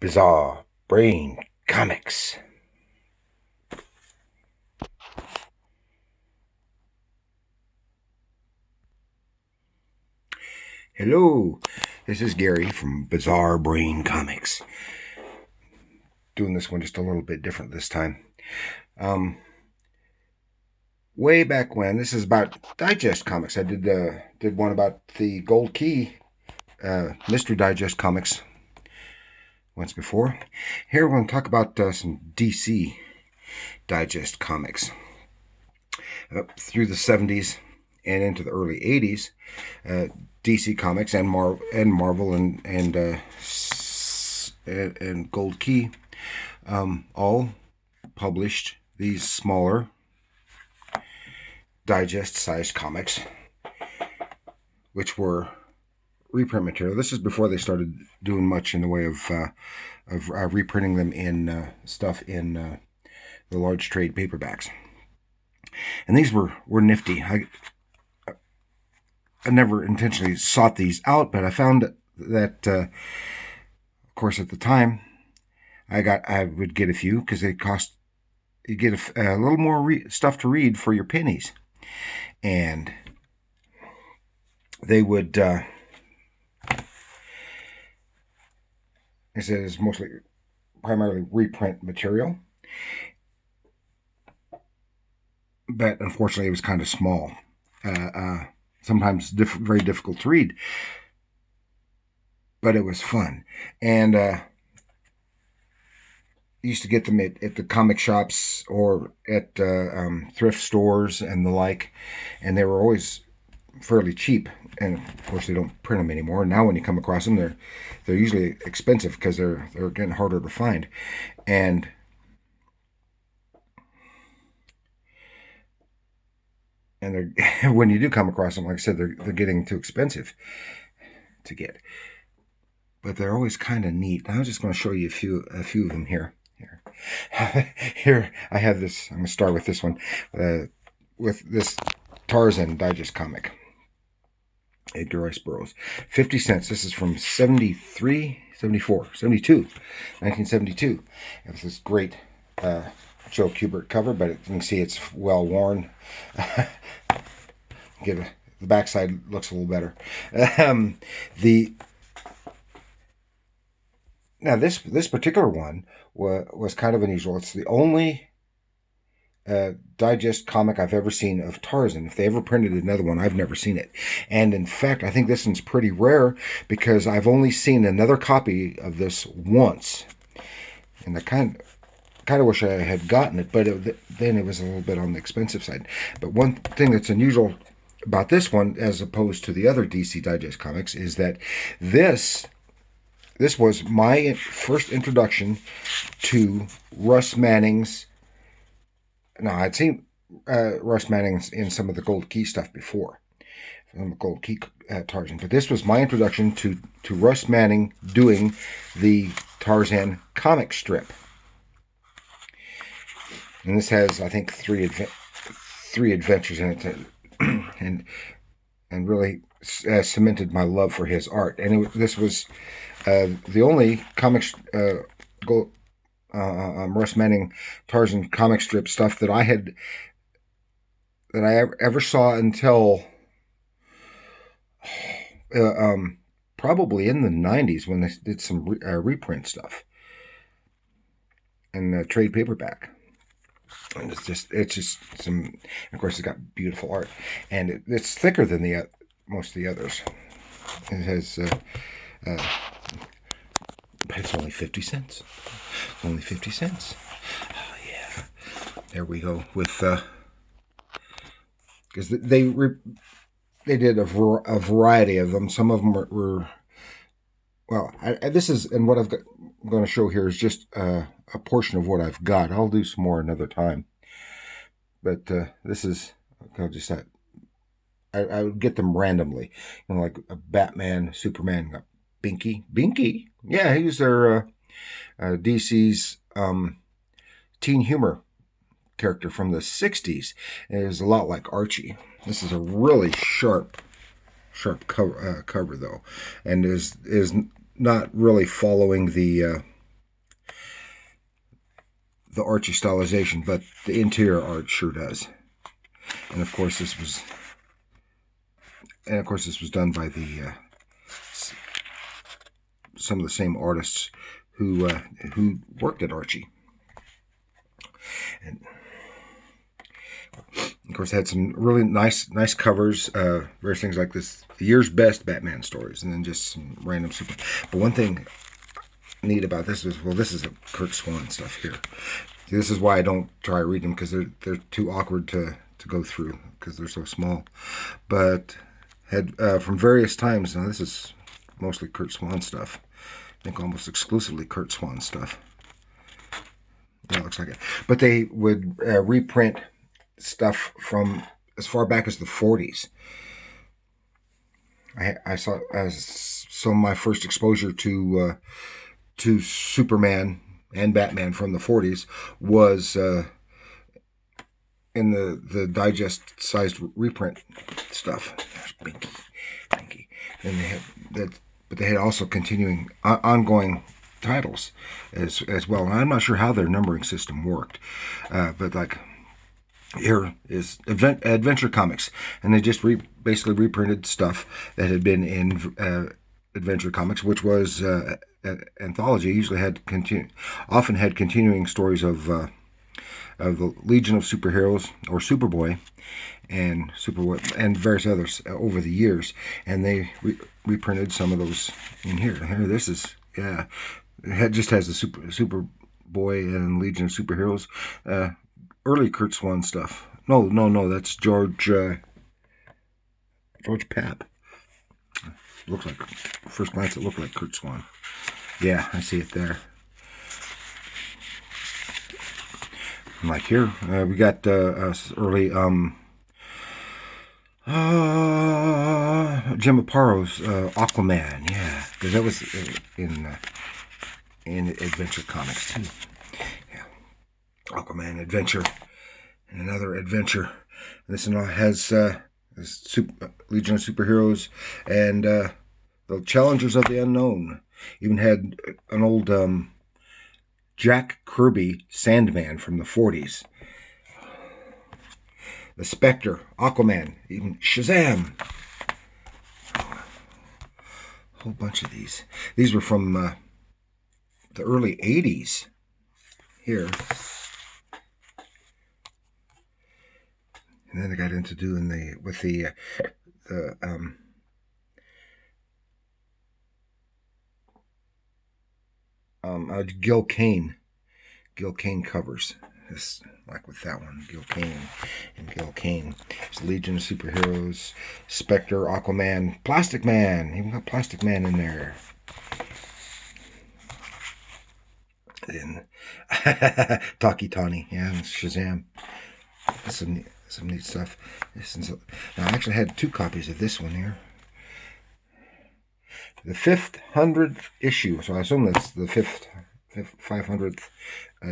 Bizarre Brain Comics. Hello, this is Gary from Bizarre Brain Comics. Doing this one just a little bit different this time. Way back when, this is about Digest Comics. I did one about the Gold Key Mystery Digest Comics once before. Here we're going to talk about some DC Digest Comics. Through the 70s and into the early 80s, DC Comics and Marvel and Gold Key all published these smaller digest-sized comics, which were reprint material. This is before they started doing much in the way of reprinting them in stuff in the large trade paperbacks. And these were nifty. I never intentionally sought these out, but I found that, of course, at the time, I would get a few because they cost. You get a little more stuff to read for your pennies, and they would. I said it's primarily reprint material, but unfortunately, it was kind of small. Sometimes very difficult to read, but it was fun. And used to get them at the comic shops or at thrift stores and the like, and they were always fairly cheap. And of course, they don't print them anymore. Now, when you come across them, they're usually expensive because they're getting harder to find. And they're when you do come across them, like I said, they're getting too expensive to get. But they're always kind of neat. I'm just going to show you a few of them here. Here I have this. I'm going to start with this one, with this Tarzan Digest comic. Edgar Rice Burroughs. 50 cents. This is from 1972. It was this great Joe Kubert cover, but you can see it's well worn. The backside looks a little better. Now this particular one was kind of unusual. It's the only digest comic I've ever seen of Tarzan. If they ever printed another one, I've never seen it. And in fact, I think this one's pretty rare because I've only seen another copy of this once. And I kind of wish I had gotten it, but then it was a little bit on the expensive side. But one thing that's unusual about this one, as opposed to the other DC Digest comics, is that this was my first introduction to Russ Manning's. Now, I'd seen Russ Manning in some of the Gold Key stuff before, from the Gold Key Tarzan, but this was my introduction to Russ Manning doing the Tarzan comic strip. And this has, I think, three adventures in it, and really cemented my love for his art. And this was the only comics Russ Manning Tarzan comic strip stuff that I ever saw until probably in the 90s when they did some reprint stuff and trade paperback. And it's just some. Of course, it's got beautiful art, and it's thicker than most of the others. It has. But it's only 50 cents. Only 50 cents. Oh, yeah. There we go. With because they did a variety of them. Some of them were well. This is, and what I'm going to show here is just a portion of what I've got. I'll do some more another time. But this is, I'll just I would get them randomly, like a Batman, Superman. Binky? Yeah, he was their DC's teen humor character from the 60s. And it was a lot like Archie. This is a really sharp cover though, and is not really following the the Archie stylization, but the interior art sure does. And of course this was done by the some of the same artists who worked at Archie. And of course, it had some really nice covers, various things like this, the year's best Batman stories, and then just some random super. But one thing neat about this was, well, this is a Kurt Swan stuff here. This is why I don't try to read them, because they're too awkward to go through because they're so small. But had from various times. Now this is mostly Kurt Swan stuff. I think almost exclusively Kurt Swan stuff. Yeah, it looks like it. But they would reprint stuff from as far back as the 40s. I saw some of my first exposure to Superman and Batman from the 40s was in the digest-sized reprint stuff. There's Binky. And they had that, but they had also continuing, ongoing titles as well. And I'm not sure how their numbering system worked, but like here is Adventure Comics, and they just basically reprinted stuff that had been in Adventure Comics, which was an anthology. Usually often had continuing stories of the Legion of Superheroes or Superboy and various others over the years, and they reprinted some of those in here. Here, this is it just has the Superboy and Legion of Superheroes. Early Kurt Swan stuff. No, that's George Papp. Looks like, first glance, it looked like Kurt Swan. Yeah, I see it there. And like here, we got early Jim Apato's Aquaman. Yeah, because that was in Adventure Comics too. Yeah, Aquaman Adventure, and another adventure. And this one has Legion of Superheroes and the Challengers of the Unknown. Even had an old Jack Kirby Sandman from the 40s. The Spectre, Aquaman, even Shazam. A whole bunch of these. These were from the early 80s here. And then they got into doing Gil Kane covers. This, like with that one, Gil Kane. It's Legion of Superheroes, Spectre, Aquaman, Plastic Man. Even got Plastic Man in there. Then Taki Tani, yeah, and Shazam. That's some neat stuff. Now I actually had 2 copies of this one here. The 500th issue, so I assume that's the 500th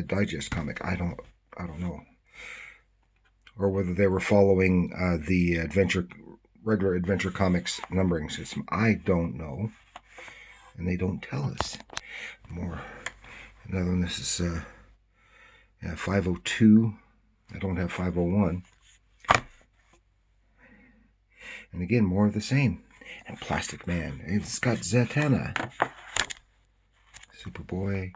digest comic. I don't know, or whether they were following the regular Adventure Comics numbering system. I don't know, and they don't tell us more. Another one. This is 502. I don't have 501. And again, more of the same. And Plastic Man. It's got Zatanna. Superboy.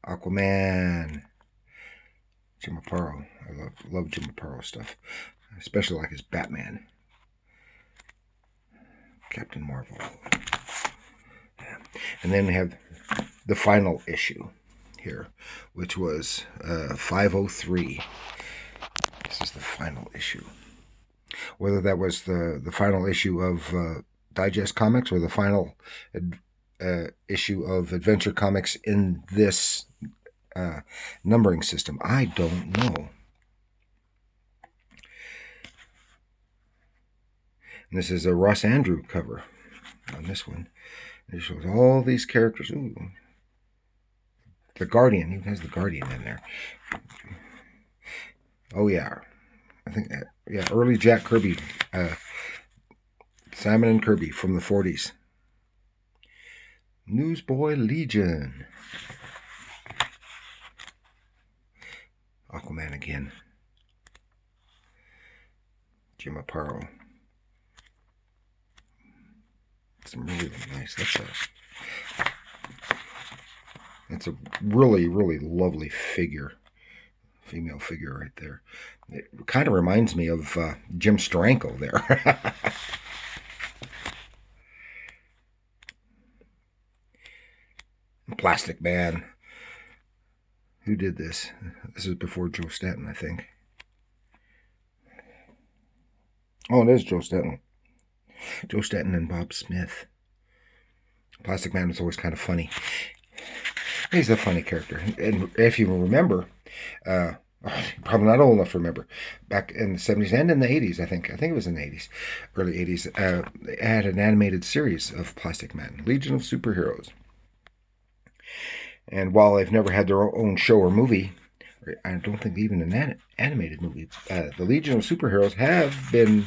Aquaman. Jim Aparo. I love Jim Aparo stuff. Especially like his Batman. Captain Marvel. Yeah. And then we have the final issue here, which was 503. This is the final issue. Whether that was the final issue of Digest Comics or the final issue of Adventure Comics in this numbering system, I don't know. And this is a Russ Andrew cover on this one. It shows all these characters. Ooh. The Guardian. He has the Guardian in there. Oh, yeah. I think, early Jack Kirby. Simon and Kirby from the 40s. Newsboy Legion. Aquaman again. Jim Aparo. Some really nice. That's a really, really lovely figure. Female figure right there. It kind of reminds me of Jim Steranko there. Plastic Man. Who did this? This is before Joe Staton, I think. Oh, it is Joe Staton. Joe Staton and Bob Smith. Plastic Man was always kind of funny. He's a funny character. And if you remember, probably not old enough to remember, back in the 70s and in the 80s, I think it was in the 80s, early 80s, they had an animated series of Plastic Man, Legion of Superheroes. And while they've never had their own show or movie, I don't think even an animated movie, the Legion of Superheroes have been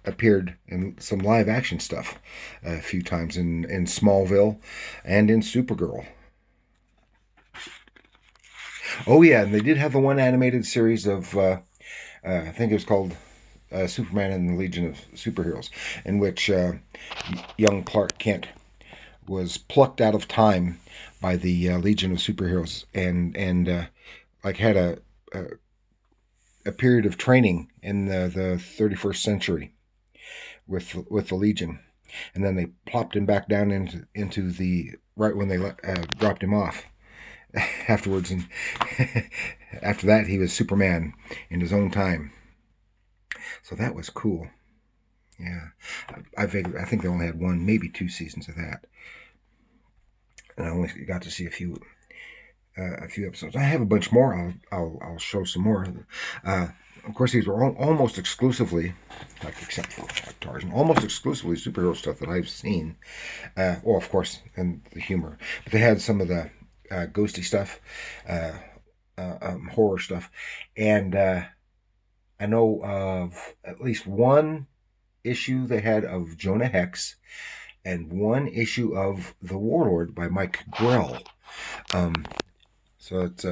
appeared in some live action stuff a few times in Smallville and in Supergirl. Oh yeah, and they did have the one animated series of I think it was called Superman and the Legion of Superheroes, in which young Clark Kent was plucked out of time by the Legion of Superheroes and like had a period of training in the 31st century with the Legion, and then they plopped him back down into the right when they dropped him off afterwards, and after that he was Superman in his own time. So that was cool. Yeah, I think they only had one, maybe two seasons of that, and I only got to see a few episodes. I have a bunch more. I'll show some more. Of course, these were almost exclusively, except for Tarzan, almost exclusively superhero stuff that I've seen. Well, of course, and the humor, but they had some of the ghosty stuff, horror stuff, and I know of at least one issue they had of Jonah Hex, and one issue of The Warlord by Mike Grell. So it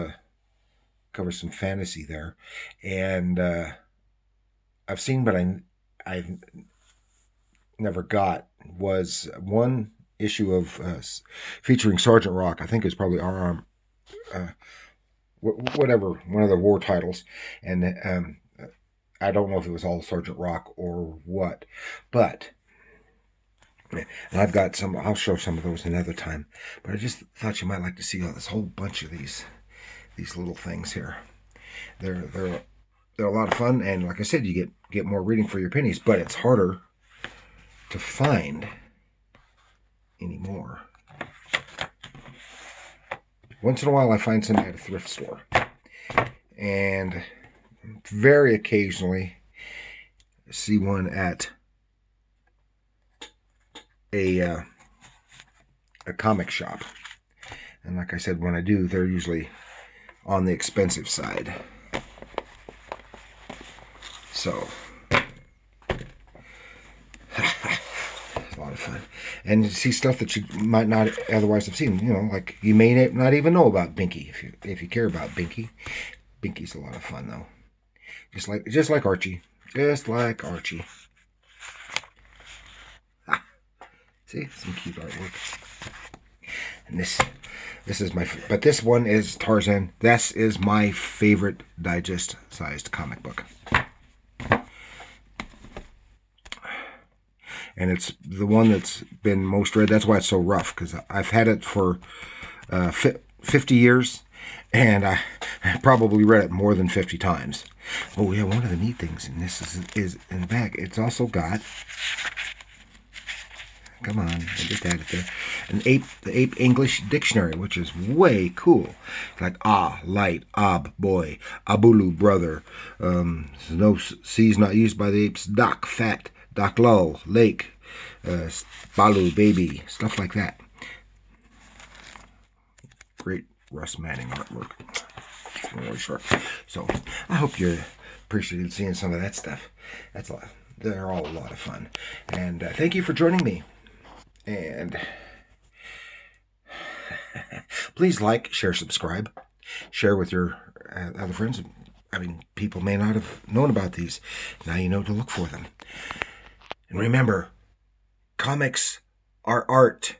covers some fantasy there, and I've seen, but I've never got, was one issue of featuring Sergeant Rock. I think it's probably whatever, one of the war titles, and I don't know if it was all Sergeant Rock or what, but. And I've got some. I'll show some of those another time. But I just thought you might like to see this whole bunch of these little things here. They're a lot of fun, and like I said, you get more reading for your pennies. But it's harder to find anymore. Once in a while, I find some at a thrift store, and very occasionally see one at a comic shop. And like I said, when I do, they're usually on the expensive side. So it's a lot of fun. And you see stuff that you might not otherwise have seen. You know, like you may not even know about Binky if you care about Binky. Binky's a lot of fun though. Just like Archie. Just like Archie. See, some cute artwork. And this is but this one is Tarzan. This is my favorite digest-sized comic book. And it's the one that's been most read. That's why it's so rough, because I've had it for 50 years, and I probably read it more than 50 times. Oh yeah, one of the neat things in this is in the back. It's also got. Come on, I just added there. The ape English dictionary, which is way cool. Like light, boy, abulu, brother. No C's not used by the apes. Dak, fat, dak, low, lake, balu, baby, stuff like that. Great Russ Manning artwork. It's really sharp. So I hope you appreciated seeing some of that stuff. That's a lot. They're all a lot of fun. And thank you for joining me. And please like, share, subscribe, share with your other friends, I mean, people may not have known about these. Now you know to look for them. And remember, comics are art.